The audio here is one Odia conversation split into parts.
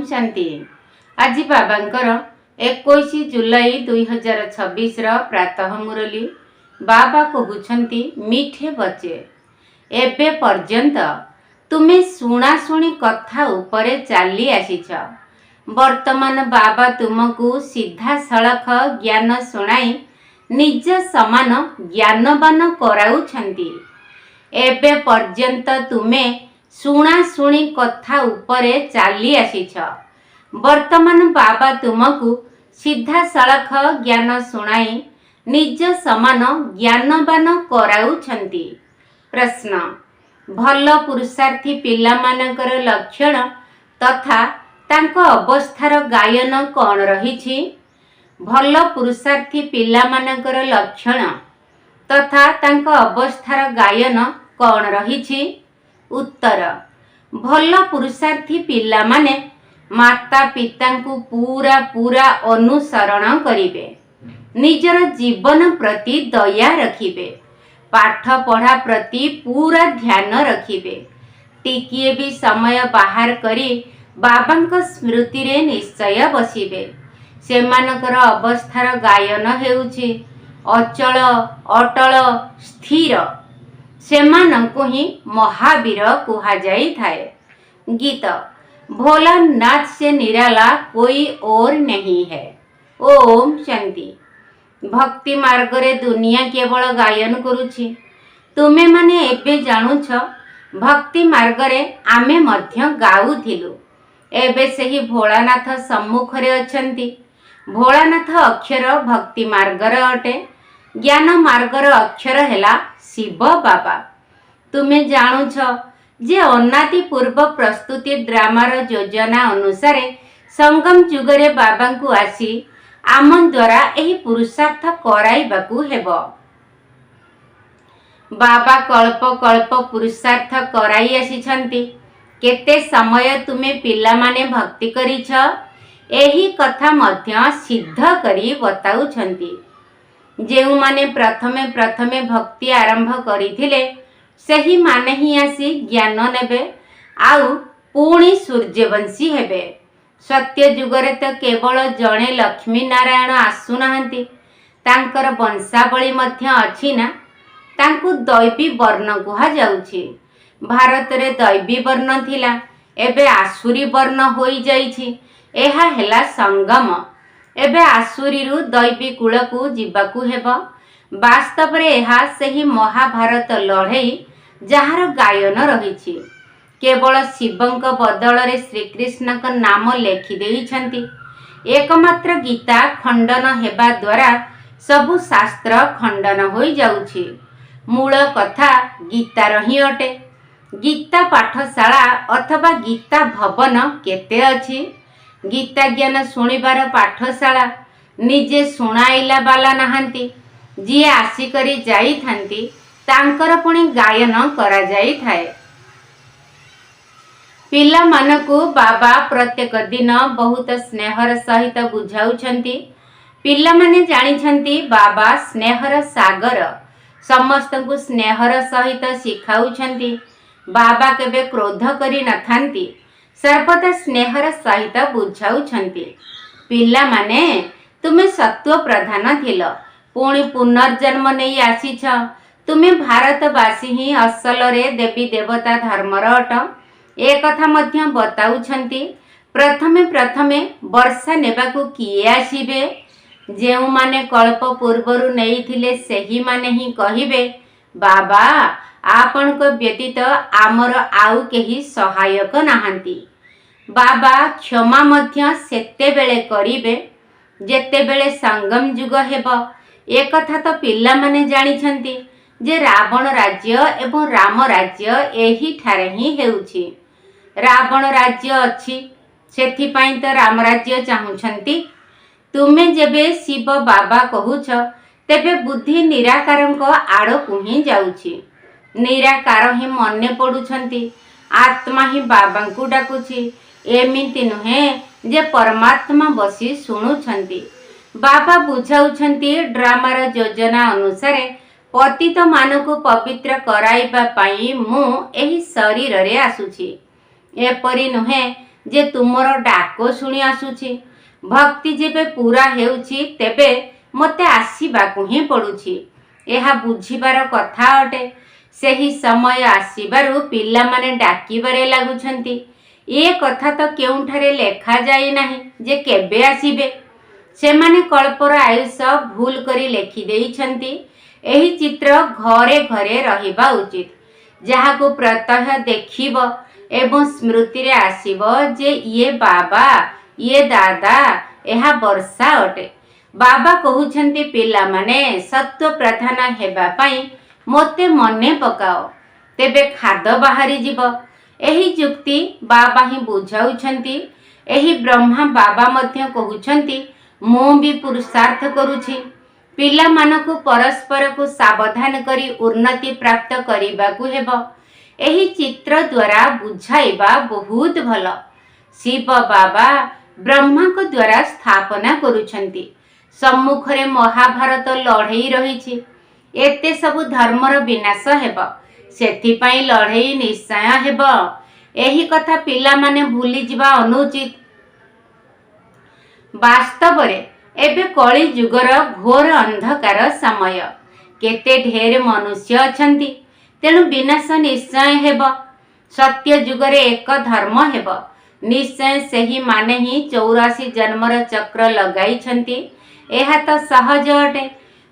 शांति। आज बाबांकर 21 जुलाई 2026 प्रातः मुरली बाबा कहउछंती मीठे बचे एबे पर्यंत तुमे शुणा शुणी कथा उपरे चाली आसीछ। वर्तमान बाबा तुमको सीधा सड़क ज्ञान शुणाई निज समान ज्ञानवान कराउछंती। एबे पर्यंत तुमे शुणा शुणी कथा उपरे चाली आसीछ। वर्तमान बाबा तुमको सीधा सड़क ज्ञान शुणाई निज समान ज्ञानवान कराउछंती। प्रश्न भल पुरुषार्थी पिला मानकर लक्षण तथा तांको अवस्थार गायन कौन रही? भल पुरुषार्थी पिला मानकर लक्षण तथा तांको अवस्थार गायन कौन रही? उत्तर भल पुरुषार्थी पिला माने माता पिता को पूरा पूरा अनुसरण करिवे, निजर जीवन प्रति दया रखिबे, पाठ पढ़ा प्रति पूरा ध्यान रखिबे, टिकिए भी समय बाहर करी बाबांक स्मृति रे निश्चय बसिबे। सेमानकर अवस्थार गायन हेउछि अचल अटल स्थिर। सेमानंको ही महावीर कुहा जाई थाए। गीत भोलानाथ से निराला कोई और नहीं है। ओम शांति। भक्ति मार्ग रे दुनिया केवल गायन करुछि। तुमे माने एबे जानुछ भक्ति मार्ग रे आमे मध्य गाउथिलु। एबे सही भोलानाथ सम्मुख रे अछंती। भोलानाथ अक्षर भक्ति मार्ग रे अटे। ज्ञान मार्ग रे अक्षर हेला शिव बाबा। तुमे जानुछ जे अनादि पूर्व प्रस्तुति ड्रामार योजना अनुसार संगम जुगरे बाबा को आसी आम द्वारा एही पुरुषार्थ कराइबाकू हेबो। बाबा कल्प कल्प पुरुषार्थ कराई आसीछंती। केते समय तुमे पिला माने भक्ति करिछ एही कथा मध्य सिद्ध करी बताउछंती। जेउ माने प्रथमे प्रथमे भक्ति आरंभ करिथिले सही माने ही आसी ज्ञान नेबे आउ पुणी सूर्यवंशी हेबे। सत्य जुगरे तो केवल जणे लक्ष्मी नारायण आसु नाहंती, तांकर वंशावली मध्य अछि ना। तांकु दैवी वर्ण कुहा जाउछि। भारत रे दैवी वर्ण थिला, एबे आसुरी वर्ण होई जाइछि। एहा हेला संगम। एबे आसुरी रु दैवी कूल को जीवाकू हेबो। वास्तव रे एहा सही महाभारत लड़ई जहार गायन रही। केवल शिवंक बदल रे श्रीकृष्ण का नाम लेखि देइछंती। एकमात्र गीता खंडन हेबा द्वारा सबु शास्त्र खंडन होई जाउछि। मूल कथा गीता रही अटे। गीता पाठशाला अथवा गीता भवन केते अछि? गीता ज्ञान शुणिबार पाठशाला निजे शुणाइला बाला नाहंती। जी आसिकरी जाई थांती तांकर पुणी गायन करा जाई थाए। पिला मानकु बाबा प्रत्येक दिन बहुत स्नेहर सहित बुझाउछंती। पिला माने जानिछंती बाबा स्नेहर सागर, समस्तंकु स्नेहर सहित सिखाउछंती। बाबा केबे क्रोध करी नथांती, सर्वदा स्नेहर सहित बुझाउछंती। पिला माने तुमे सत्व प्रधान थिल, पुणी पुनर्जन्म नहीं आसीछ। तुमे भारतवासी ही असल रे देवी देवता धर्मर अट। एक कथा मध्य बताउछंती। प्रथमे प्रथमे वर्षा नेबाकू किए आसीबे? जेउ माने कल्प पूर्वरु नहीं थिले सही माने ही कहिबे बाबा आपण को व्यतीत आमर आउ केही सहायक नाहंती। बाबा क्षमा मध्य सेते बेले करिबे जेते बेले संगम जुग हेबो। एक कथा तो पिला माने जानिछंती जे रावण राज्य एवं राम राज्य एही ठारे ही हेउछि। रावण राज्य अछि सेथिपाई तो राम राज्य चाहुछंती। तुमे जेबे शिव बाबा कहुछ तेबे बुद्धि निराकारंक आड़कू ही जाउछि। निराकार ही मने पड़ुछंती। आत्मा ही बाबांकू डाकुछि। एमिति नुहे जे परमात्मा बसी शुणुछंती। बाबा बुझाउछंती ड्रामार योजना अनुसार पतित मानकु पवित्र कराइबा पाई मु एही शरीर रे आसुछि। एपरि नुहे ଯେ ତୁମର ଡାକ ଶୁଣି ଆସୁଛି। ଭକ୍ତି ଯେବେ ପୂରା ହେଉଛି ତେବେ ମୋତେ ଆସିବାକୁ ହିଁ ପଡ଼ୁଛି। ଏହା ବୁଝିବାର କଥା ଅଟେ। ସେହି ସମୟ ଆସିବାରୁ ପିଲାମାନେ ଡାକିବାରେ ଲାଗୁଛନ୍ତି। ଏ କଥା ତ କେଉଁଠାରେ ଲେଖାଯାଇ ନାହିଁ ଯେ କେବେ ଆସିବେ। ସେମାନେ କଳ୍ପର ଆୟୁଷ ଭୁଲ କରି ଲେଖିଦେଇଛନ୍ତି। ଏହି ଚିତ୍ର ଘରେ ଘରେ ରହିବା ଉଚିତ। ଯାହାକୁ ପ୍ରତ୍ୟହ ଦେଖିବ ଏବଂ ସ୍ମୃତିରେ ଆସିବ ଯେ ଇଏ ବାବା, ଇଏ ଦାଦା, ଏହା ବର୍ଷା ଅଟେ। ବାବା କହୁଛନ୍ତି ପିଲାମାନେ ସତ୍ୟ ପ୍ରଧାନ ହେବା ପାଇଁ ମୋତେ ମନେ ପକାଅ, ତେବେ ଖାଦ ବାହାରିଯିବ। ଏହି ଯୁକ୍ତି ବାବା ହିଁ ବୁଝାଉଛନ୍ତି। ଏହି ବ୍ରହ୍ମା ବାବା ମଧ୍ୟ କହୁଛନ୍ତି ମୁଁ ବି ପୁରୁଷାର୍ଥ କରୁଛି। ପିଲାମାନଙ୍କୁ ପରସ୍ପରକୁ ସାବଧାନ କରି ଉନ୍ନତି ପ୍ରାପ୍ତ କରିବାକୁ ହେବ। ଏହି ଚିତ୍ର ଦ୍ୱାରା ବୁଝାଇବା ବହୁତ ଭଲ। ଶିବ ବାବା ବ୍ରହ୍ମାଙ୍କ ଦ୍ୱାରା ସ୍ଥାପନା କରୁଛନ୍ତି। ସମ୍ମୁଖରେ ମହାଭାରତ ଲଢ଼େଇ ରହିଛି। ଏତେ ସବୁ ଧର୍ମର ବିନାଶ ହେବ, ସେଥିପାଇଁ ଲଢ଼େଇ ନିଶ୍ଚୟ ହେବ। ଏହି କଥା ପିଲାମାନେ ଭୁଲିଯିବା ଅନୁଚିତ। ବାସ୍ତବରେ ଏବେ କଳି ଯୁଗର ଘୋର ଅନ୍ଧକାର ସମୟ। କେତେ ଢେର ମନୁଷ୍ୟ ଅଛନ୍ତି, ତେଣୁ ବିନାଶ ନିଶ୍ଚୟ ହେବ। ସତ୍ୟ ଯୁଗରେ ଏକ ଧର୍ମ ହେବ। ନିଶ୍ଚୟ ସେହିମାନେ ହିଁ 84 ଜନ୍ମର ଚକ୍ର ଲଗାଇଛନ୍ତି। ଏହା ତ ସହଜ ଅଟେ।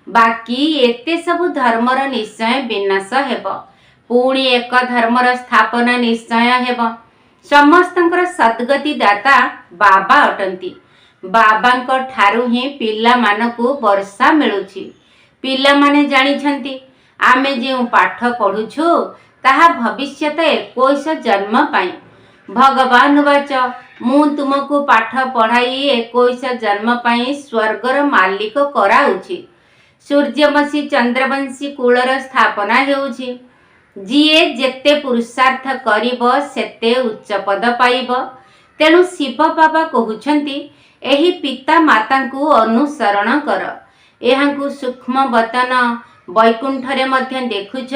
ବାକି ଏତେ ସବୁ ଧର୍ମର ନିଶ୍ଚୟ ବିନାଶ ହେବ। ପୁଣି ଏକ ଧର୍ମର ସ୍ଥାପନା ନିଶ୍ଚୟ ହେବ। ସମସ୍ତଙ୍କର ସଦ୍ଗତି ଦାତା ବାବା ଅଟନ୍ତି। ବାବାଙ୍କ ଠାରୁ ହିଁ ପିଲାମାନଙ୍କୁ ବର୍ଷା ମିଳୁଛି। ପିଲାମାନେ ଜାଣିଛନ୍ତି ଆମେ ଯେଉଁ ପାଠ ପଢ଼ୁଛୁ ତାହା ଭବିଷ୍ୟତ 21 ଜନ୍ମ ପାଇଁ। ଭଗବାନ ବାଚ ମୁଁ ତୁମକୁ ପାଠ ପଢ଼ାଇ 21 ଜନ୍ମ ପାଇଁ ସ୍ୱର୍ଗର ମାଲିକ କରାଉଛି। ସୂର୍ଯ୍ୟବଂଶୀ ଚନ୍ଦ୍ରବଂଶୀ କୁଳର ସ୍ଥାପନା ହେଉଛି। ଯିଏ ଯେତେ ପୁରୁଷାର୍ଥ କରିବ ସେତେ ଉଚ୍ଚ ପଦ ପାଇବ। ତେଣୁ ଶିବ ବାବା କହୁଛନ୍ତି ଏହି ପିତା ମାତାଙ୍କୁ ଅନୁସରଣ କର। ଏହାଙ୍କୁ ସୂକ୍ଷ୍ମ ବତନ ବୈକୁଣ୍ଠରେ ମଧ୍ୟ ଦେଖୁଛ,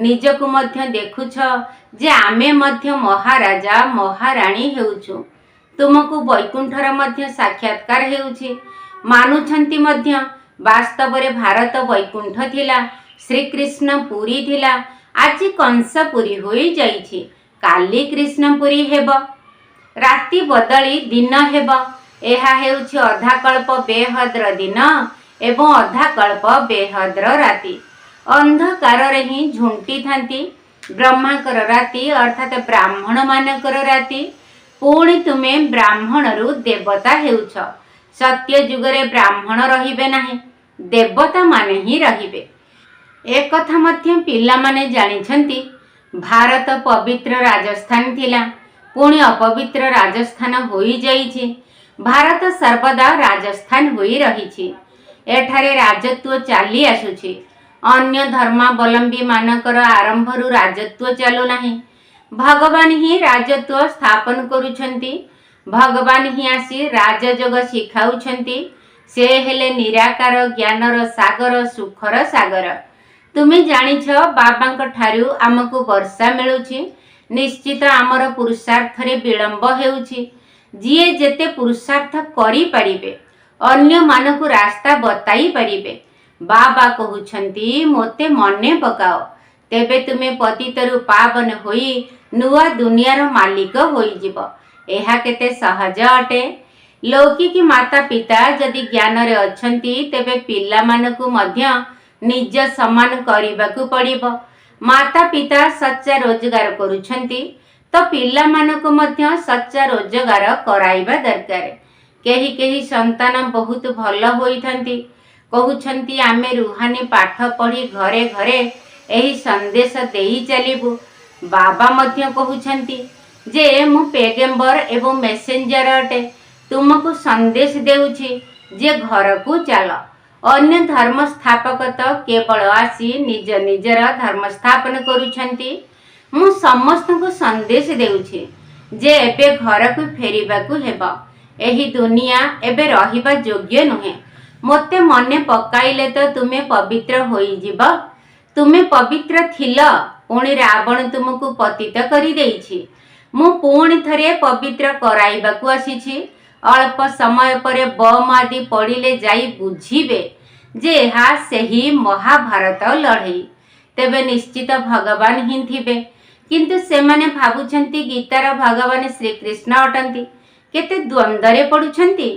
ନିଜକୁ ମଧ୍ୟ ଦେଖୁଛ ଯେ ଆମେ ମଧ୍ୟ ମହାରାଜା ମହାରାଣୀ ହେଉଛୁ। ତୁମକୁ ବୈକୁଣ୍ଠର ମଧ୍ୟ ସାକ୍ଷାତକାର ହେଉଛି। ମାନୁଛନ୍ତି ମଧ୍ୟ। ବାସ୍ତବରେ ଭାରତ ବୈକୁଣ୍ଠ ଥିଲା। ଶ୍ରୀକୃଷ୍ଣ ପୁରୀ ଥିଲା। ଆଜି କଂସ ପୁରୀ ହୋଇଯାଇଛି, କାଲି କୃଷ୍ଣପୁରୀ ହେବ। ରାତି ବଦଳି ଦିନ ହେବ। ଏହା ହେଉଛି ଅଧାକଳ୍ପ ବେହଦ୍ର ଦିନ ଏବଂ ଅଧାକଳ୍ପ ବେହଦ୍ର ରାତି। ଅନ୍ଧକାରରେ ହିଁ ଝୁଣ୍ଟିଥାନ୍ତି। ବ୍ରହ୍ମାଙ୍କର ରାତି ଅର୍ଥାତ୍ ବ୍ରାହ୍ମଣମାନଙ୍କର ରାତି। ପୁଣି ତୁମେ ବ୍ରାହ୍ମଣରୁ ଦେବତା ହେଉଛ। ସତ୍ୟ ଯୁଗରେ ବ୍ରାହ୍ମଣ ରହିବେ ନାହିଁ, ଦେବତାମାନେ ହିଁ ରହିବେ। ଏକଥା ମଧ୍ୟ ପିଲାମାନେ ଜାଣିଛନ୍ତି। ଭାରତ ପବିତ୍ର ରାଜସ୍ଥାନ ଥିଲା, ପୁଣି ଅପବିତ୍ର ରାଜସ୍ଥାନ ହୋଇଯାଇଛି। ଭାରତ ସର୍ବଦା ରାଜସ୍ଥାନ ହୋଇ ରହିଛି। ଏଠାରେ ରାଜତ୍ୱ ଚାଲି ଆସୁଛି। ଅନ୍ୟ ଧର୍ମାବଲମ୍ବୀମାନଙ୍କର ଆରମ୍ଭରୁ ରାଜତ୍ୱ ଚାଲୁନାହିଁ। ଭଗବାନ ହିଁ ରାଜତ୍ୱ ସ୍ଥାପନ କରୁଛନ୍ତି। ଭଗବାନ ହିଁ ଆସି ରାଜଯୋଗ ଶିଖାଉଛନ୍ତି। ସେ ହେଲେ ନିରାକାର ଜ୍ଞାନର ସାଗର, ସୁଖର ସାଗର। ତୁମେ ଜାଣିଛ ବାବାଙ୍କ ଠାରୁ ଆମକୁ ବର୍ଷା ମିଳୁଛି। ନିଶ୍ଚିତ ଆମର ପୁରୁଷାର୍ଥରେ ବିଳମ୍ବ ହେଉଛି। ଯିଏ ଯେତେ ପୁରୁଷାର୍ଥ କରିପାରିବେ, ଅନ୍ୟମାନଙ୍କୁ ରାସ୍ତା ବତାଇ ପାରିବେ। ବାବା କହୁଛନ୍ତି ମୋତେ ମନେ ପକାଅ, ତେବେ ତୁମେ ପତିତରୁ ପାବନ ହୋଇ ନୂଆ ଦୁନିଆର ମାଲିକ ହୋଇଯିବ। ଏହା କେତେ ସହଜ ଅଟେ। ଲୌକିକ ମାତା ପିତା ଯଦି ଜ୍ଞାନରେ ଅଛନ୍ତି ତେବେ ପିଲାମାନଙ୍କୁ ମଧ୍ୟ ନିଜ ସମାନ କରିବାକୁ ପଡ଼ିବ। ମାତା ପିତା ସଚ୍ଚା ରୋଜଗାର କରୁଛନ୍ତି ତ ପିଲାମାନଙ୍କୁ ମଧ୍ୟ ସଚ୍ଚା ରୋଜଗାର କରାଇବା ଦରକାର। କେହି କେହି ସନ୍ତାନ ବହୁତ ଭଲ ହୋଇଥାନ୍ତି। କହୁଛନ୍ତି ଆମେ ରୁହାନୀ ପାଠ ପଢ଼ି ଘରେ ଘରେ ଏହି ସନ୍ଦେଶ ଦେଇ ଚାଲିବୁ। ବାବା ମଧ୍ୟ କହୁଛନ୍ତି ଯେ ମୁଁ ପେଗମ୍ବର ଏବଂ ମେସେଞ୍ଜର ଅଟେ। ତୁମକୁ ସନ୍ଦେଶ ଦେଉଛି ଯେ ଘରକୁ ଚାଲ। ଅନ୍ୟ ଧର୍ମ ସ୍ଥାପକ ତ କେବଳ ଆସି ନିଜ ନିଜର ଧର୍ମ ସ୍ଥାପନ କରୁଛନ୍ତି। ମୁଁ ସମସ୍ତଙ୍କୁ ସନ୍ଦେଶ ଦେଉଛି ଯେ ଏବେ ଘରକୁ ଫେରିବାକୁ ହେବ। ଏହି ଦୁନିଆ ଏବେ ରହିବା ଯୋଗ୍ୟ ନୁହେଁ। ମୋତେ ମନେ ପକାଇଲେ ତ ତୁମେ ପବିତ୍ର ହୋଇଯିବ। ତୁମେ ପବିତ୍ର ଥିଲ, ପୁଣି ରାବଣ ତୁମକୁ ପତିତ କରିଦେଇଛି। ମୁଁ ପୁଣି ଥରେ ପବିତ୍ର କରାଇବାକୁ ଆସିଛି। ଅଳ୍ପ ସମୟ ପରେ ବମ୍ ଆଦି ପଡ଼ିଲେ ଯାଇ ବୁଝିବେ ଯେ ଏହା ସେହି ମହାଭାରତ ଲଢ଼େଇ। ତେବେ ନିଶ୍ଚିତ ଭଗବାନ ହିଁ ଥିବେ, କିନ୍ତୁ ସେମାନେ ଭାବୁଛନ୍ତି ଗୀତାର ଭଗବାନ ଶ୍ରୀକୃଷ୍ଣ ଅଟନ୍ତି। କେତେ ଦ୍ୱନ୍ଦ୍ୱରେ ପଡ଼ୁଛନ୍ତି।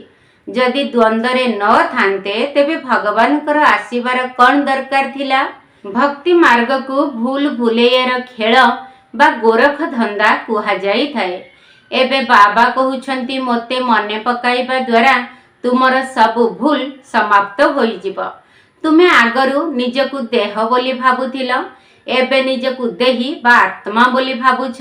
ଯଦି ଦ୍ୱନ୍ଦ୍ୱରେ ନ ଥାନ୍ତେ ତେବେ ଭଗବାନଙ୍କର ଆସିବାର କ'ଣ ଦରକାର ଥିଲା? ଭକ୍ତି ମାର୍ଗକୁ ଭୁଲ ଭୁଲେଇଆର ଖେଳ ବା ଗୋରଖ ଧନ୍ଦା କୁହାଯାଇଥାଏ। ଏବେ ବାବା କହୁଛନ୍ତି ମୋତେ ମନେ ପକାଇବା ଦ୍ୱାରା ତୁମର ସବୁ ଭୁଲ ସମାପ୍ତ ହୋଇଯିବ। ତୁମେ ଆଗରୁ ନିଜକୁ ଦେହ ବୋଲି ଭାବୁଥିଲ, ଏବେ ନିଜକୁ ଦେହୀ ବା ଆତ୍ମା ବୋଲି ଭାବୁଛ।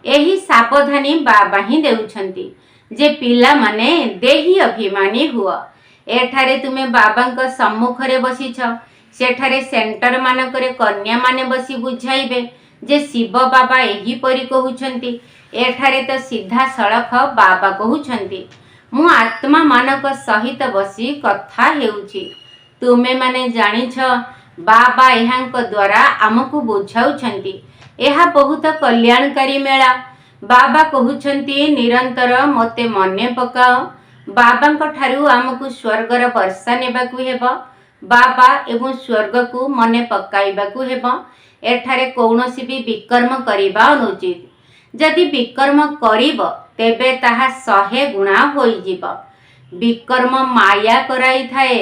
ଏହି ସାବଧାନୀ ବାବା ହିଁ ଦେଉଛନ୍ତି ଯେ ପିଲାମାନେ ଦେହୀ ଅଭିମାନୀ ହୁଅ। ଏଠାରେ ତୁମେ ବାବାଙ୍କ ସମ୍ମୁଖରେ ବସିଛ, ସେଠାରେ ସେଣ୍ଟର ମାନଙ୍କରେ କନ୍ୟାମାନେ ବସି ବୁଝାଇବେ ଯେ ଶିବ ବାବା ଏହିପରି କହୁଛନ୍ତି। ଏଠାରେ ତ ସିଧାସଳଖ ବାବା କହୁଛନ୍ତି ମୁଁ ଆତ୍ମା ମାନଙ୍କ ସହିତ ବସି କଥା ହେଉଛି। ତୁମେମାନେ ଜାଣିଛ ବାବା ଏହାଙ୍କ ଦ୍ୱାରା ଆମକୁ ବୁଝାଉଛନ୍ତି। ଏହା ବହୁତ କଲ୍ୟାଣକାରୀ ମେଳା। ବାବା କହୁଛନ୍ତି ନିରନ୍ତର ମୋତେ ମନେ ପକାଅ। ବାବାଙ୍କ ଠାରୁ ଆମକୁ ସ୍ୱର୍ଗର ବର୍ଷା ନେବାକୁ ହେବ। ବାବା ଏବଂ ସ୍ୱର୍ଗକୁ ମନେ ପକାଇବାକୁ ହେବ। ଏଠାରେ କୌଣସି ବି ବିକର୍ମ କରିବା ଅନୁଚିତ। ଯଦି ବିକର୍ମ କରିବ ତେବେ ତାହା 100 ଗୁଣା ହୋଇଯିବ। ବିକର୍ମ ମାୟା କରାଇଥାଏ।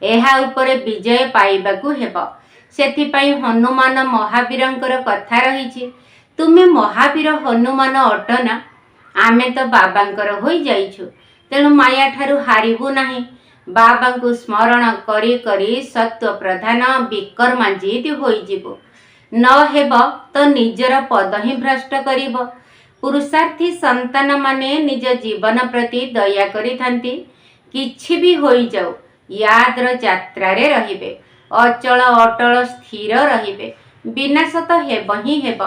ଏହା ଉପରେ ବିଜୟ ପାଇବାକୁ ହେବ। ସେଥିପାଇଁ ହନୁମାନ ମହାବୀରଙ୍କର କଥା ରହିଛି। ତୁମେ ମହାବୀର ହନୁମାନ ଅଟନା। ଆମେ ତ ବାବାଙ୍କର ହୋଇଯାଇଛୁ, ତେଣୁ ମାୟା ଠାରୁ ହାରିବୁ ନାହିଁ। ବାବାଙ୍କୁ ସ୍ମରଣ କରି କରି ସତ୍ୱ ପ୍ରଧାନ ବିକର୍ମାଜିତ ହୋଇଯିବୁ। ନ ହେବ ତ ନିଜର ପଦ ହିଁ ଭ୍ରଷ୍ଟ କରିବ। ପୁରୁଷାର୍ଥୀ ସନ୍ତାନମାନେ ନିଜ ଜୀବନ ପ୍ରତି ଦୟା କରିଥାନ୍ତି। କିଛି ବି ହୋଇଯାଉ ୟାଦର ଯାତ୍ରାରେ ରହିବେ, ଅଚଳ ଅଟଳ ସ୍ଥିର ରହିବେ। ବିନାଶ ତ ହେବ ହିଁ ହେବ।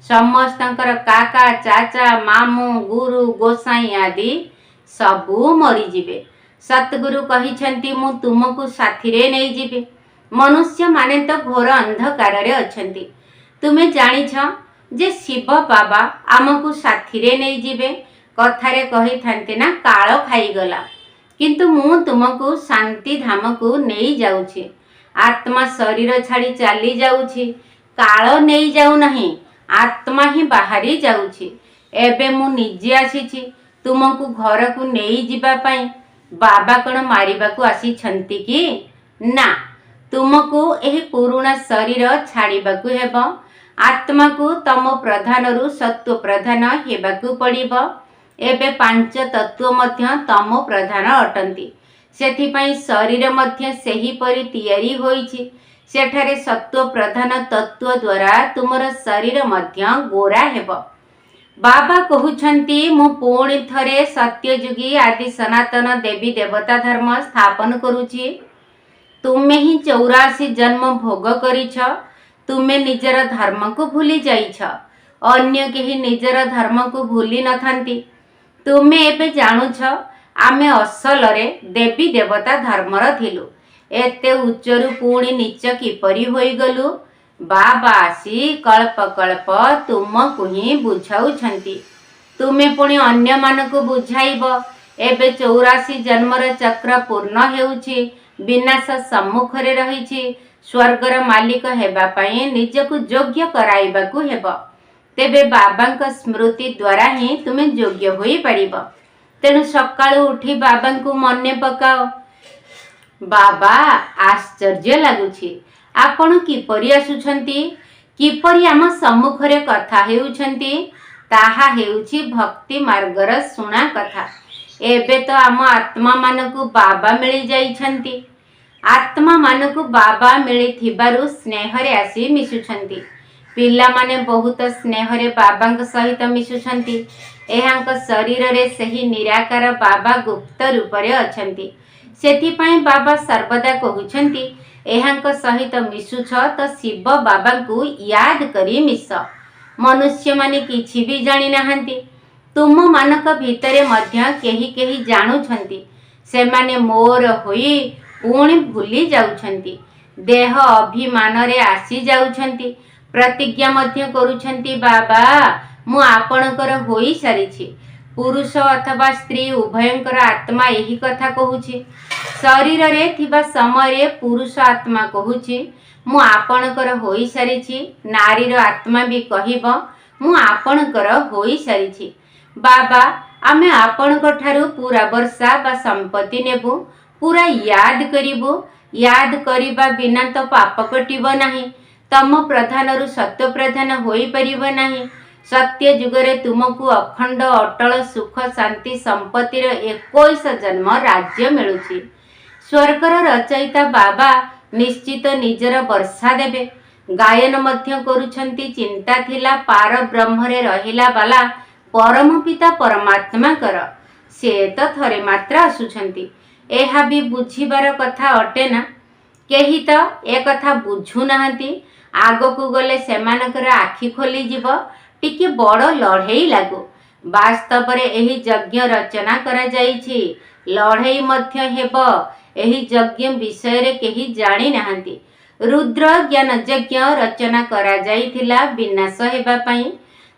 ସମସ୍ତଙ୍କର କାକା ଚାଚା ମାମୁଁ ଗୁରୁ ଗୋସାଇଁ ଆଦି ସବୁ ମରିଯିବେ। ସତଗୁରୁ କହିଛନ୍ତି ମୁଁ ତୁମକୁ ସାଥିରେ ନେଇଯିବି। ମନୁଷ୍ୟମାନେ ତ ଘୋର ଅନ୍ଧକାରରେ ଅଛନ୍ତି। ତୁମେ ଜାଣିଛ ଯେ ଶିବ ବାବା ଆମକୁ ସାଥିରେ ନେଇଯିବେ। କଥାରେ କହିଥାନ୍ତି ନା କାଳ ଖାଇଗଲା, କିନ୍ତୁ ମୁଁ ତୁମକୁ ଶାନ୍ତି ଧାମକୁ ନେଇ ଯାଉଛି। ଆତ୍ମା ଶରୀର ଛାଡ଼ି ଚାଲି ଯାଉଛି, କାଳ ନେଇ ଯାଉନାହିଁ, ଆତ୍ମା ହିଁ ବାହାରି ଯାଉଛି। ଏବେ ମୁଁ ନିଜେ ଆସିଛି ତୁମକୁ ଘରକୁ ନେଇଯିବା ପାଇଁ। ବାବା କ'ଣ ମାରିବାକୁ ଆସିଛନ୍ତି କି? ନା, ତୁମକୁ ଏହି ପୁରୁଣା ଶରୀର ଛାଡ଼ିବାକୁ ହେବ। ଆତ୍ମାକୁ ତମ ପ୍ରଧାନରୁ ସତ୍ୱ ପ୍ରଧାନ ହେବାକୁ ପଡ଼ିବ। ଏବେ 5 ତତ୍ତ୍ୱ ମଧ୍ୟ ତମ ପ୍ରଧାନ ଅଟନ୍ତି। ସେଥିପାଇଁ ଶରୀର ମଧ୍ୟ ସେହିପରି ତିଆରି ହୋଇଛି। ସେଠାରେ ସତ୍ୱ ପ୍ରଧାନ ତତ୍ତ୍ୱ ଦ୍ୱାରା ତୁମର ଶରୀର ମଧ୍ୟ ଗୋରା ହେବ। ବାବା କହୁଛନ୍ତି ମୁଁ ପୁଣି ଥରେ ସତ୍ୟଯୁଗୀ ଆଦି ସନାତନ ଦେବୀ ଦେବତା ଧର୍ମ ସ୍ଥାପନ କରୁଛି। ତୁମେ ହିଁ 84 ଜନ୍ମ ଭୋଗ କରିଛ। ତୁମେ ନିଜର ଧର୍ମକୁ ଭୁଲି ଯାଇଛ। ଅନ୍ୟ କେହି ନିଜର ଧର୍ମକୁ ଭୁଲି ନଥାନ୍ତି। ତୁମେ ଏବେ ଜାଣୁଛ ଆମେ ଅସଲରେ ଦେବୀ ଦେବତା ଧର୍ମର ଥିଲୁ। ଏତେ ଉଚ୍ଚରୁ ପୁଣି ନିଚ କିପରି ହୋଇଗଲୁ? ବାବା ଆସି କଳ୍ପ କଳ୍ପ ତୁମକୁ ହିଁ ବୁଝାଉଛନ୍ତି। ତୁମେ ପୁଣି ଅନ୍ୟମାନଙ୍କୁ ବୁଝାଇବ। ଏବେ 84 ଜନ୍ମର ଚକ୍ର ପୂର୍ଣ୍ଣ ହେଉଛି। ବିନାଶ ସମ୍ମୁଖରେ ରହିଛି। ସ୍ୱର୍ଗର ମାଲିକ ହେବା ପାଇଁ ନିଜକୁ ଯୋଗ୍ୟ କରାଇବାକୁ ହେବ। ତେବେ ବାବାଙ୍କ ସ୍ମୃତି ଦ୍ୱାରା ହିଁ ତୁମେ ଯୋଗ୍ୟ ହୋଇପାରିବ। ତେଣୁ ସକାଳୁ ଉଠି ବାବାଙ୍କୁ ମନେ ପକାଅ। ବାବା ଆଶ୍ଚର୍ଯ୍ୟ ଲାଗୁଛି ଆପଣ କିପରି ଆସୁଛନ୍ତି, କିପରି ଆମ ସମ୍ମୁଖରେ କଥା ହେଉଛନ୍ତି। ତାହା ହେଉଛି ଭକ୍ତି ମାର୍ଗର ଶୁଣା କଥା। ଏବେ ତ ଆମ ଆତ୍ମାମାନଙ୍କୁ ବାବା ମିଳିଯାଇଛନ୍ତି। ଆତ୍ମାମାନଙ୍କୁ ବାବା ମିଳିଥିବାରୁ ସ୍ନେହରେ ଆସି ମିଶୁଛନ୍ତି। ପିଲାମାନେ ବହୁତ ସ୍ନେହରେ ବାବାଙ୍କ ସହିତ ମିଶୁଛନ୍ତି। ଏହାଙ୍କ ଶରୀରରେ ସେହି ନିରାକାର ବାବା ଗୁପ୍ତ ରୂପରେ ଅଛନ୍ତି। ସେଥିପାଇଁ ବାବା ସର୍ବଦା କହୁଛନ୍ତି ଏହାଙ୍କ ସହିତ ମିଶୁଛ ତ ଶିବ ବାବାଙ୍କୁ ୟାଦ କରି ମିଶ। ମନୁଷ୍ୟମାନେ କିଛି ବି ଜାଣିନାହାନ୍ତି। ତୁମମାନଙ୍କ ଭିତରେ ମଧ୍ୟ କେହି କେହି ଜାଣୁଛନ୍ତି। ସେମାନେ ମୋର ହୋଇ ପୁଣି ଭୁଲି ଯାଉଛନ୍ତି। ଦେହ ଅଭିମାନରେ ଆସି ଯାଉଛନ୍ତି। ପ୍ରତିଜ୍ଞା ମଧ୍ୟ କରୁଛନ୍ତି ବାବା ମୁଁ ଆପଣଙ୍କର ହୋଇ ସାରିଛି। ପୁରୁଷ ଅଥବା ସ୍ତ୍ରୀ ଉଭୟଙ୍କର ଆତ୍ମା ଏହି କଥା କହୁଛି। ଶରୀରରେ ଥିବା ସମୟରେ ପୁରୁଷ ଆତ୍ମା କହୁଛି ମୁଁ ଆପଣଙ୍କର ହୋଇ ସାରିଛି। ନାରୀର ଆତ୍ମା ବି କହିବ ମୁଁ ଆପଣଙ୍କର ହୋଇ ସାରିଛି। ବାବା, ଆମେ ଆପଣଙ୍କ ଠାରୁ ପୁରା ବର୍ଷା ବା ସମ୍ପତ୍ତି ନେବୁ, ପୁରା ୟାଦ କରିବୁ। ୟାଦ କରିବା ବିନା ତ ପାପ କଟିବ ନାହିଁ। ତମ ପ୍ରଧାନରୁ ସତ୍ୟ ପ୍ରଧାନ ହୋଇପାରିବ ନାହିଁ। ସତ୍ୟ ଯୁଗରେ ତୁମକୁ ଅଖଣ୍ଡ ଅଟଳ ସୁଖ ଶାନ୍ତି ସମ୍ପତ୍ତିର 21 ଜନ୍ମ ରାଜ୍ୟ ମିଳୁଛି। ସ୍ୱର୍ଗର ରଚୟିତା ବାବା ନିଶ୍ଚିତ ନିଜର ବର୍ଷା ଦେବେ। ଗାୟନ ମଧ୍ୟ କରୁଛନ୍ତି ଚିନ୍ତା ଥିଲା ପାର ବ୍ରହ୍ମରେ ରହିଲା ବାଲା ପରମ ପିତା ପରମାତ୍ମାଙ୍କର। ସେ ତ ଥରେ ମାତ୍ର ଆସୁଛନ୍ତି। ଏହା ବି ବୁଝିବାର କଥା ଅଟେ ନା। କେହି ତ ଏକଥା ବୁଝୁନାହାନ୍ତି। ଆଗକୁ ଗଲେ ସେମାନଙ୍କର ଆଖି ଖୋଲିଯିବ। ଟିକେ ବଡ଼ ଲଢ଼େଇ ଲାଗୁ। ବାସ୍ତବରେ ଏହି ଯଜ୍ଞ ରଚନା କରାଯାଇଛି। ଲଢ଼େଇ ମଧ୍ୟ ହେବ। ଏହି ଯଜ୍ଞ ବିଷୟରେ କେହି ଜାଣିନାହାନ୍ତି। ରୁଦ୍ର ଜ୍ଞାନ ଯଜ୍ଞ ରଚନା କରାଯାଇଥିଲା ବିନାଶ ହେବା ପାଇଁ।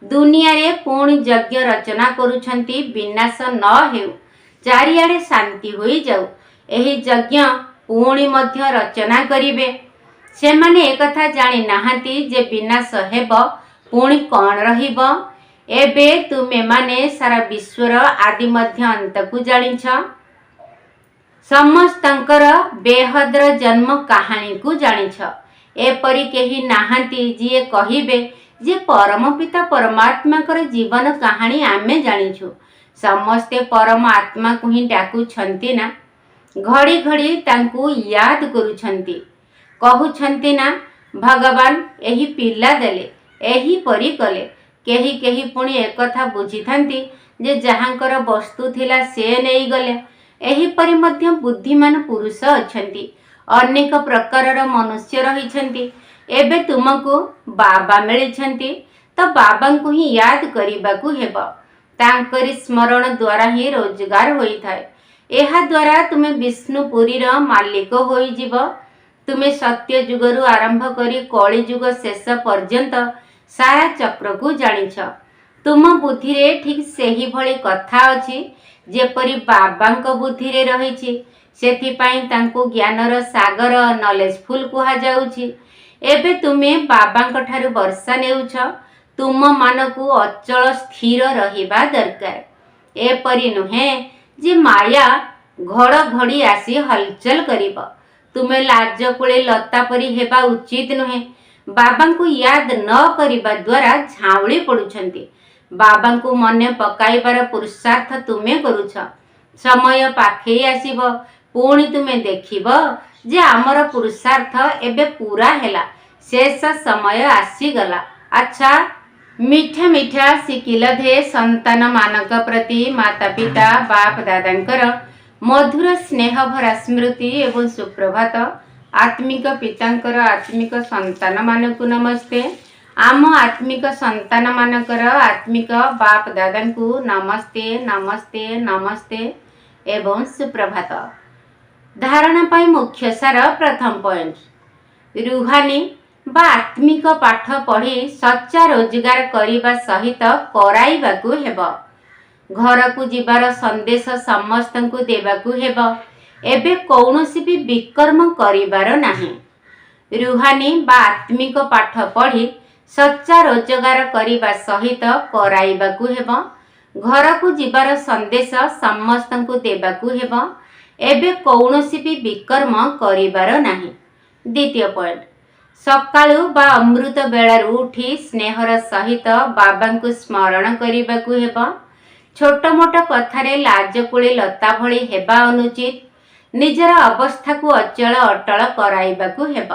ଦୁନିଆରେ ପୁଣି ଯଜ୍ଞ ରଚନା କରୁଛନ୍ତି ବିନାଶ ନ ହେଉ, ଚାରିଆଡ଼େ ଶାନ୍ତି ହୋଇଯାଉ। ଏହି ଯଜ୍ଞ ପୁଣି ମଧ୍ୟ ରଚନା କରିବେ। ସେମାନେ ଏକଥା ଜାଣି ନାହାନ୍ତି ଯେ ବିନାଶ ହେବ, ପୁଣି କ'ଣ ରହିବ। ଏବେ ତୁମେମାନେ ସାରା ବିଶ୍ୱର ଆଦି ମଧ୍ୟ ଅନ୍ତକୁ ଜାଣିଛ। ସମସ୍ତଙ୍କର ବେହଦର ଜନ୍ମ କାହାଣୀକୁ ଜାଣିଛ। ଏପରି କେହି ନାହାନ୍ତି ଯିଏ କହିବେ ଯେ ପରମ ପିତା ପରମାତ୍ମାଙ୍କର ଜୀବନ କାହାଣୀ ଆମେ ଜାଣିଛୁ। ସମସ୍ତେ ପରମ ଆତ୍ମାକୁ ହିଁ ଡାକୁଛନ୍ତି ନା। ଘଡ଼ି ଘଡ଼ି ତାଙ୍କୁ ୟାଦ କରୁଛନ୍ତି। କହୁଛନ୍ତି ନା ଭଗବାନ ଏହି ପିଲା ଦେଲେ, ଏହିପରି କଲେ। କେହି କେହି ପୁଣି ଏକଥା ବୁଝିଥାନ୍ତି ଯେ ଯାହାଙ୍କର ବସ୍ତୁ ଥିଲା ସେ ନେଇଗଲେ। ଏହିପରି ମଧ୍ୟ ବୁଦ୍ଧିମାନ ପୁରୁଷ ଅଛନ୍ତି। ଅନେକ ପ୍ରକାରର ମନୁଷ୍ୟ ରହିଛନ୍ତି। ଏବେ ତୁମକୁ ବାବା ମିଳିଛନ୍ତି ତ ବାବାଙ୍କୁ ହିଁ ୟାଦ କରିବାକୁ ହେବ। ତାଙ୍କରି ସ୍ମରଣ ଦ୍ୱାରା ହିଁ ରୋଜଗାର ହୋଇଥାଏ। ଏହା ଦ୍ୱାରା ତୁମେ ବିଷ୍ଣୁପୁରୀର ମାଲିକ ହୋଇଯିବ। ତୁମେ ସତ୍ୟ ଯୁଗରୁ ଆରମ୍ଭ କରି କଳି ଯୁଗ ଶେଷ ପର୍ଯ୍ୟନ୍ତ ସାରା ଚକ୍ରକୁ ଜାଣିଛ। ତୁମ ବୁଦ୍ଧିରେ ଠିକ୍ ସେହିଭଳି କଥା ଅଛି ଯେପରି ବାବାଙ୍କ ବୁଦ୍ଧିରେ ରହିଛି। ସେଥିପାଇଁ ତାଙ୍କୁ ଜ୍ଞାନର ସାଗର ନଲେଜଫୁଲ୍ କୁହାଯାଉଛି। ଏବେ ତୁମେ ବାବାଙ୍କ ଠାରୁ ବର୍ଷା ନେଉଛ। ତୁମମାନଙ୍କୁ ଅଚଳ ସ୍ଥିର ରହିବା ଦରକାର। ଏପରି ନୁହେଁ ଯେ ମାୟା ଘଡ଼ଘଡ଼ି ଆସି ହଲଚଲ କରିବ। ତୁମେ ଲାଜକୁଳି ଲତା ପରି ହେବା ଉଚିତ ନୁହେଁ। ବାବାଙ୍କୁ ୟାଦ ନ କରିବା ଦ୍ୱାରା ଝାଉଁଳି ପଡ଼ୁଛନ୍ତି। ବାବାଙ୍କୁ ମନେ ପକାଇବାର ପୁରୁଷାର୍ଥ ତୁମେ କରୁଛ। ସମୟ ପାଖେଇ ଆସିବ, ପୁଣି ତୁମେ ଦେଖିବ ଯେ ଆମର ପୁରୁଷାର୍ଥ ଏବେ ପୂରା ହେଲା। ଶେଷ ସମୟ ଆସିଗଲା। ଆଚ୍ଛା, ମିଠା ମିଠା ଶିକିଲଧେ ସନ୍ତାନମାନଙ୍କ ପ୍ରତି ମାତା ପିତା ବାପ ଦାଦାଙ୍କର ମଧୁର ସ୍ନେହ ଭରା ସ୍ମୃତି ଏବଂ ସୁପ୍ରଭାତ। ଆତ୍ମିକ ପିତାଙ୍କର ଆତ୍ମିକ ସନ୍ତାନମାନଙ୍କୁ ନମସ୍ତେ। ଆମ ଆତ୍ମିକ ସନ୍ତାନମାନଙ୍କର ଆତ୍ମିକ ବାପ ଦାଦାଙ୍କୁ ନମସ୍ତେ ନମସ୍ତେ ନମସ୍ତେ ଏବଂ ସୁପ୍ରଭାତ। ଧାରଣା ପାଇଁ ମୁଖ୍ୟ ସାର। ପ୍ରଥମ ପଏଣ୍ଟ, ରୁହାନୀ ବା ଆତ୍ମିକ ପାଠ ପଢ଼ି ସଚ୍ଚା ରୋଜଗାର କରିବା ସହିତ କରାଇବାକୁ ହେବ। ଘରକୁ ଯିବାର ସନ୍ଦେଶ ସମସ୍ତଙ୍କୁ ଦେବାକୁ ହେବ। ଏବେ କୌଣସି ବି ବିକର୍ମ କରିବାର ନାହିଁ। ରୁହାନୀ ବା ଆତ୍ମିକ ପାଠ ପଢ଼ି ସଚ୍ଚା ରୋଜଗାର କରିବା ସହିତ କରାଇବାକୁ ହେବ। ଘରକୁ ଯିବାର ସନ୍ଦେଶ ସମସ୍ତଙ୍କୁ ଦେବାକୁ ହେବ। ଏବେ କୌଣସି ବି ବିକର୍ମ କରିବାର ନାହିଁ। ଦ୍ୱିତୀୟ ପଏଣ୍ଟ, ସକାଳୁ ବା ଅମୃତ ବେଳାରୁ ଉଠି ସ୍ନେହର ସହିତ ବାବାଙ୍କୁ ସ୍ମରଣ କରିବାକୁ ହେବ। ଛୋଟ ମୋଟ କଥାରେ ଲାଜକୁଳି ଲତା ଭଳି ହେବା ଅନୁଚିତ। ନିଜର ଅବସ୍ଥାକୁ ଅଚଳ ଅଟଳ କରାଇବାକୁ ହେବ।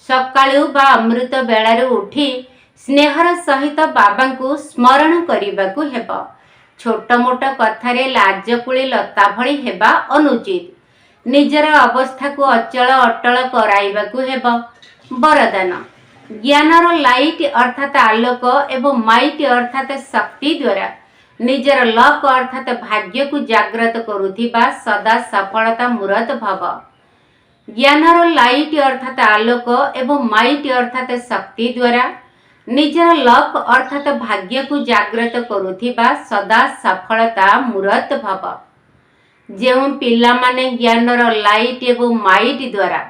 ସକାଳୁ ବା ଅମୃତ ବେଳାରୁ ଉଠି ସ୍ନେହର ସହିତ ବାବାଙ୍କୁ ସ୍ମରଣ କରିବାକୁ ହେବ। ଛୋଟ ମୋଟ କଥାରେ ଲାଜକୁଳି ଲତା ଭଳି ହେବା ଅନୁଚିତ। ନିଜର ଅବସ୍ଥାକୁ ଅଚଳ ଅଟଳ କରାଇବାକୁ ହେବ। ବରଦାନ, ଜ୍ଞାନର ଲାଇଟ୍ ଅର୍ଥାତ୍ ଆଲୋକ ଏବଂ ମାଇଟ୍ ଅର୍ଥାତ୍ ଶକ୍ତି ଦ୍ୱାରା ନିଜର ଲକ୍ ଅର୍ଥାତ୍ ଭାଗ୍ୟକୁ ଜାଗ୍ରତ କରୁଥିବା ସଦା ସଫଳତା ମୂରତ ଭବ। ଜ୍ଞାନର ଲାଇଟ୍ ଅର୍ଥାତ୍ ଆଲୋକ ଏବଂ ମାଇଟ୍ ଅର୍ଥାତ୍ ଶକ୍ତି ଦ୍ୱାରା ନିଜର ଲକ୍ ଅର୍ଥାତ୍ ଭାଗ୍ୟକୁ ଜାଗ୍ରତ କରୁଥିବା ସଦା ସଫଳତା ମୂରତ ଭବ। ଯେଉଁ ପିଲାମାନେ ଜ୍ଞାନର ଲାଇଟ୍ ଏବଂ ମାଇଟ୍ ଦ୍ୱାରା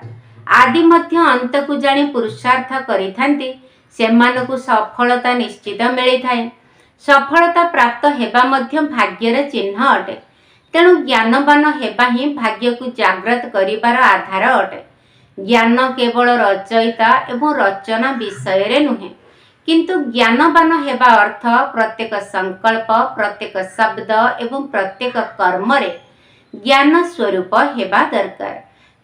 ଆଦି ମଧ୍ୟ ଅନ୍ତକୁ ଜାଣି ପୁରୁଷାର୍ଥ କରିଥାନ୍ତି ସେମାନଙ୍କୁ ସଫଳତା ନିଶ୍ଚିତ ମିଳିଥାଏ। ସଫଳତା ପ୍ରାପ୍ତ ହେବା ମଧ୍ୟ ଭାଗ୍ୟର ଚିହ୍ନ ଅଟେ। ତେଣୁ ଜ୍ଞାନବାନ ହେବା ହିଁ ଭାଗ୍ୟକୁ ଜାଗ୍ରତ କରିବାର ଆଧାର ଅଟେ। ଜ୍ଞାନ କେବଳ ରଚୟିତା ଏବଂ ରଚନା ବିଷୟରେ ନୁହେଁ, କିନ୍ତୁ ଜ୍ଞାନବାନ ହେବା ଅର୍ଥ ପ୍ରତ୍ୟେକ ସଂକଳ୍ପ, ପ୍ରତ୍ୟେକ ଶବ୍ଦ ଏବଂ ପ୍ରତ୍ୟେକ କର୍ମରେ ଜ୍ଞାନ ସ୍ୱରୂପ ହେବା ଦରକାର।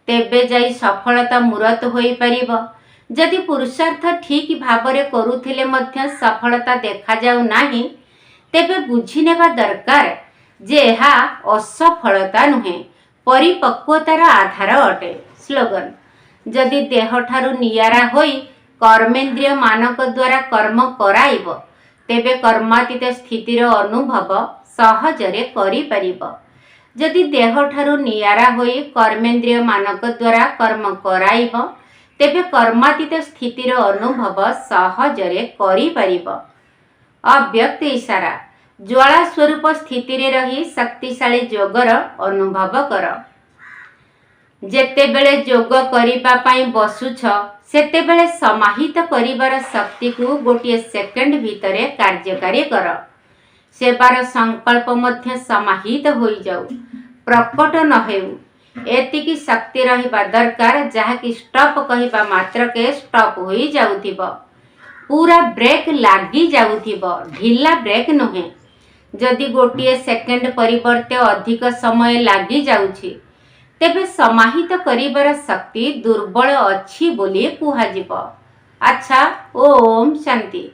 ତେବେ ଯାଇ ସଫଳତା ମୂରତ ହୋଇପାରିବ। ଯଦି ପୁରୁଷାର୍ଥ ଠିକ୍ ଭାବରେ କରୁଥିଲେ ମଧ୍ୟ ସଫଳତା ଦେଖାଯାଉ ନାହିଁ, ତେବେ ବୁଝିନେବା ଦରକାର ଯେ ଏହା ଅସଫଳତା ନୁହେଁ, ପରିପକ୍ୱତାର ଆଧାର ଅଟେ। ସ୍ଲୋଗାନ: ଯଦି ଦେହଠାରୁ ନିଆରା ହୋଇ କର୍ମେନ୍ଦ୍ରିୟ ମାନଙ୍କ ଦ୍ୱାରା କର୍ମ କରାଇବ, ତେବେ କର୍ମାତୀତ ସ୍ଥିତିର ଅନୁଭବ ସହଜରେ କରିପାରିବ। ଯଦି ଦେହଠାରୁ ନିଆରା ହୋଇ କର୍ମେନ୍ଦ୍ରିୟ ମାନଙ୍କ ଦ୍ୱାରା କର୍ମ କରାଇବ, ତେବେ କର୍ମାତୀତ ସ୍ଥିତିର ଅନୁଭବ ସହଜରେ କରିପାରିବ। ଅବ୍ୟକ୍ତ ଇଶାରା: ଜ୍ୱାଳା ସ୍ୱରୂପ ସ୍ଥିତିରେ ରହି ଶକ୍ତିଶାଳୀ ଯୋଗର ଅନୁଭବ କର। ଯେତେବେଳେ ଯୋଗ କରିବା ପାଇଁ ବସୁଛ, ସେତେବେଳେ ସମାହିତ କରିବାର ଶକ୍ତିକୁ ଗୋଟିଏ ସେକେଣ୍ଡ ଭିତରେ କାର୍ଯ୍ୟକାରୀ କର। ସେବାର ସଂକଳ୍ପ ମଧ୍ୟ ସମାହିତ ହୋଇଯାଉ, ପ୍ରକଟ ନ ହେଉ। ଏତିକି ଶକ୍ତି ରହିବା ଦରକାର ଯାହାକି ଷ୍ଟପ୍ କହିବା ମାତ୍ରକେ ଷ୍ଟପ୍ ହୋଇଯାଉଥିବ, ପୁରା ବ୍ରେକ୍ ଲାଗି ଯାଉଥିବ, ଢିଲା ବ୍ରେକ୍ ନୁହେଁ। ଯଦି ଗୋଟିଏ ସେକେଣ୍ଡ ପରିବର୍ତ୍ତେ ଅଧିକ ସମୟ ଲାଗିଯାଉଛି, ତେବେ ସମାହିତ କରିବାର ଶକ୍ତି ଦୁର୍ବଳ ଅଛି ବୋଲି କୁହାଯିବ। ଆଚ୍ଛା, ଓମ୍ ଶାନ୍ତି।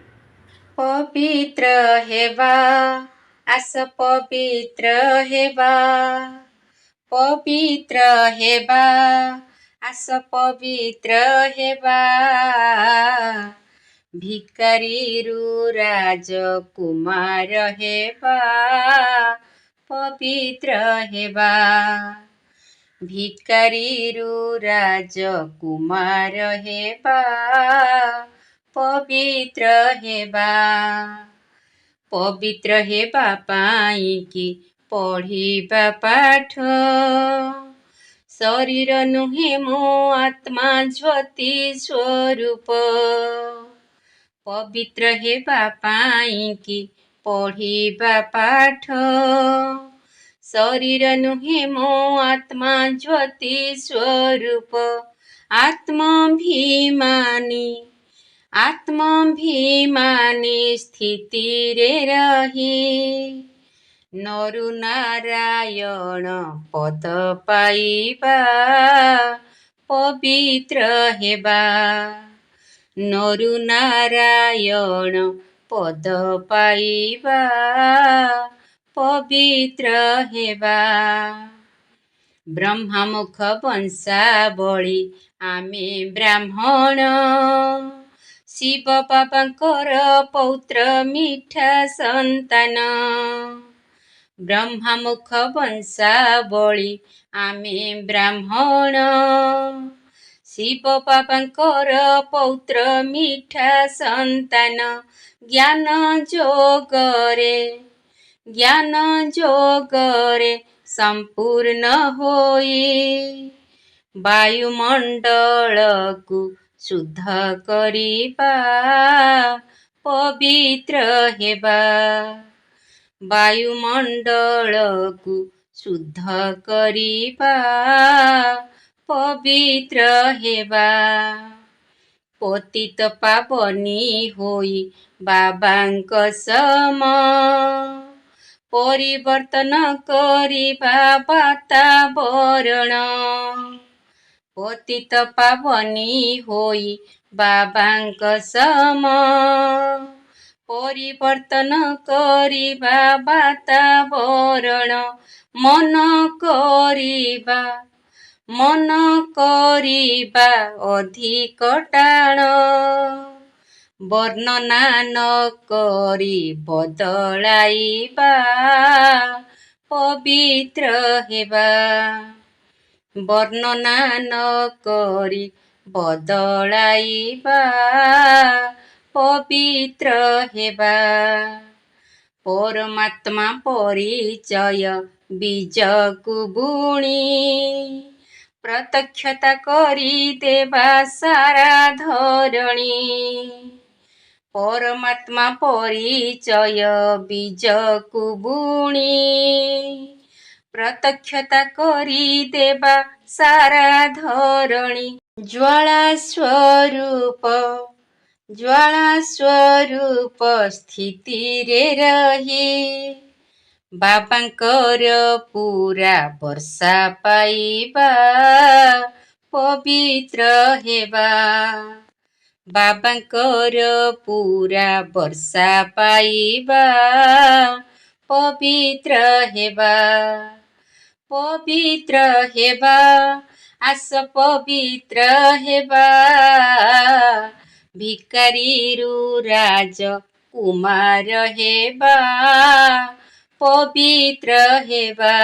ପବିତ୍ର ହେବା, ଆସ ପବିତ୍ର ହେବା, ପବିତ୍ର ହେବା, ଆସ ପବିତ୍ର ହେବା। ଭିକାରୀରୁ ରାଜକୁମାର ହେବା, ପବିତ୍ର ହେବା। ଭିକାରୀରୁ ରାଜକୁମାର ହେବା, ପବିତ୍ର ହେବା। ପବିତ୍ର ହେବା ପାଇଁକି ପଢ଼ିବା ପାଠ। ଶରୀର ନୁହେଁ ମୋ ଆତ୍ମା ଜ୍ୟୋତି ସ୍ୱରୂପ। ପବିତ୍ର ହେବା ପାଇଁକି ପଢ଼ିବା ପାଠ। ଶରୀର ନୁହେଁ ମୋ ଆତ୍ମା ଜ୍ୟୋତି ସ୍ୱରୂପ। ଆତ୍ମାଭିମାନୀ ସ୍ଥିତିରେ ରହି ନରୁ ନାରାୟଣ ପଦ ପାଇବା, ପବିତ୍ର ହେବା। ନରୁ ନାରାୟଣ ପଦ ପାଇବା, ପବିତ୍ର ହେବା। ବ୍ରହ୍ମାମୁଖ ବଂଶାବଳୀ ଆମେ ବ୍ରାହ୍ମଣ। ଶିବ ବାବାଙ୍କର ପୌତ୍ର ମିଠା ସନ୍ତାନ। ବ୍ରହ୍ମାମୁଖ ବଂଶାବଳୀ ଆମେ ବ୍ରାହ୍ମଣ। ଶିବ ବାବାଙ୍କର ପୌତ୍ର ମିଠା ସନ୍ତାନ। ଜ୍ଞାନ ଯୋଗରେ ସମ୍ପୂର୍ଣ୍ଣ ହୋଇ ବାୟୁମଣ୍ଡଳକୁ ଶୁଦ୍ଧ କରିବା, ପବିତ୍ର ହେବା। ବାୟୁମଣ୍ଡଳକୁ ଶୁଦ୍ଧ କରିବା, ପବିତ୍ର ହେବା। ପତିତ ପାବନୀ ହୋଇ ବାବାଙ୍କ ସମ ପରିବର୍ତ୍ତନ କରିବା ବାତାବରଣ। ପତିତ ପାବନୀ ହୋଇ ବାବାଙ୍କ ସମ ପରିବର୍ତ୍ତନ କରିବା ବାତାବରଣ। ମନ କରିବା ଅଧିକ ଟାଣ। ବର୍ଣ୍ଣନା ନ କରି ବଦଳାଇବା, ପବିତ୍ର ହେବା। ବର୍ଣ୍ଣନା ନ କରି ବଦଳାଇବା, ପବିତ୍ର ହେବା। ପରମାତ୍ମା ପରିଚୟ ବୀଜକୁ ବୁଣି ପ୍ରତ୍ୟକ୍ଷତା କରିଦେବା ସାରା ଧରଣୀ। ପରମାତ୍ମା ପରିଚୟ ବୀଜକୁ ବୁଣି ପ୍ରତ୍ୟକ୍ଷତା କରିଦେବା ସାରା ଧରଣୀ। ଜ୍ୱାଳା ସ୍ୱରୂପ ସ୍ଥିତିରେ ରହି ବାବାଙ୍କର ପୁରା ବର୍ଷା ପାଇବା ପବିତ୍ର ହେବା। ବାବାଙ୍କର ପୁରା ବର୍ଷା ପାଇବା ପବିତ୍ର ହେବା। ପବିତ୍ର ହେବା, ଆସ ପବିତ୍ର ହେବା। ଭିକାରୀରୁ ରାଜକୁମାର ହେବା ପବିତ୍ର ହେବା।